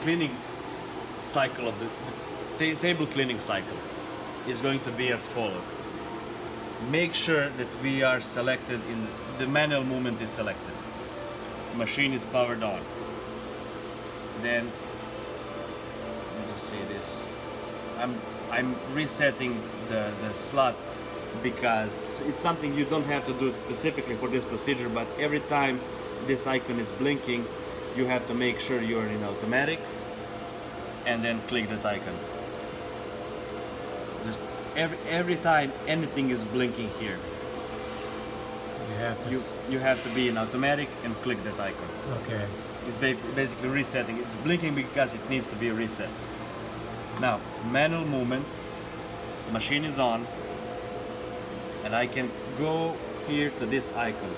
cleaning cycle of the table cleaning cycle is going to be as follows. Make sure that we are selected in the manual movement is selected. Machine is powered on. Then let me just see this. I'm resetting the slot because it's something you don't have to do specifically for this procedure, but every time this icon is blinking, you have to make sure you're in automatic and then click that icon. Just every time anything is blinking here, you have to be in automatic and click that icon. Okay. It's basically resetting. It's blinking because it needs to be reset. Now, manual movement, machine is on, and I can go here to this icon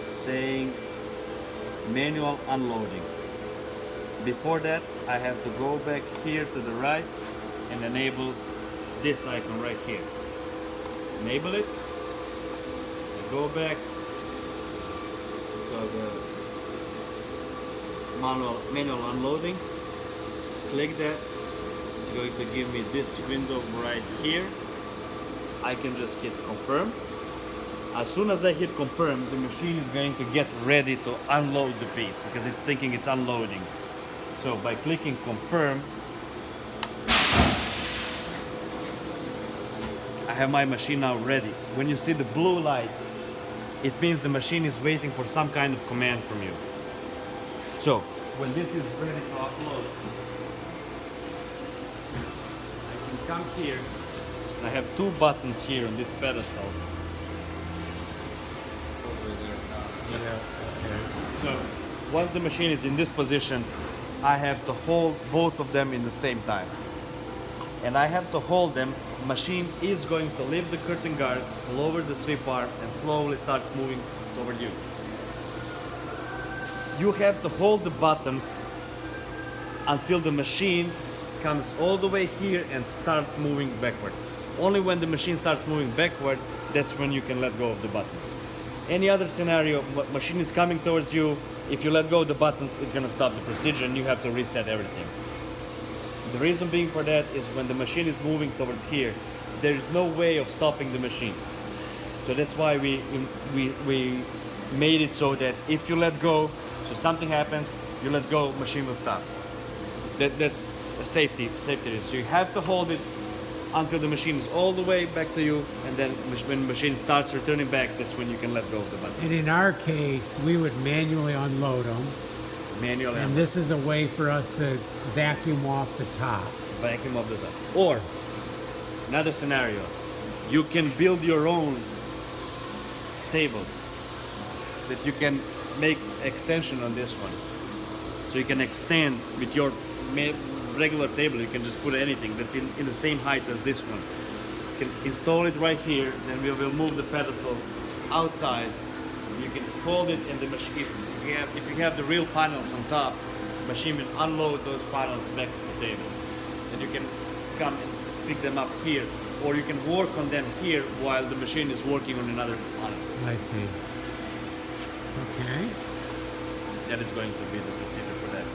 saying manual unloading. Before that, I have to go back here to the right and enable this icon right here. Enable it. Go back to the manual unloading. Click that. It's going to give me this window right here. I can just hit confirm. As soon as I hit confirm, the machine is going to get ready to unload the piece because it's thinking it's unloading. So by clicking confirm, I have my machine now ready. When you see the blue light, it means the machine is waiting for some kind of command from you. So when this is ready to upload, I can come here. I have two buttons here on this pedestal. So once the machine is in this position, I have to hold both of them in the same time. And I have to hold them. Machine is going to lift the curtain guards, lower the sweep arm, and slowly starts moving toward you. You have to hold the buttons until the machine comes all the way here and start moving backward. Only when the machine starts moving backward, that's when you can let go of the buttons. Any other scenario, machine is coming towards you, if you let go of the buttons, it's going to stop the procedure and you have to reset everything. The reason being for that is when the machine is moving towards here, there is no way of stopping the machine. So that's why we made it so that if you let go, so something happens, you let go, machine will stop. That's a safety risk. So you have to hold it until the machine is all the way back to you, and then when the machine starts returning back, that's when you can let go of the button. And in our case, we would manually unload them. Manually. And this is a way for us to vacuum off the top. Vacuum off the top. Or another scenario, you can build your own table that you can make extension on this one. So you can extend with your regular table, you can just put anything that's in the same height as this one. You can install it right here, then we will move the pedestal outside. You can hold it in the machine. If you have the real panels on top, the machine will unload those panels back to the table. And you can come and pick them up here, or you can work on them here while the machine is working on another panel. I see. Okay. That is going to be the procedure for that.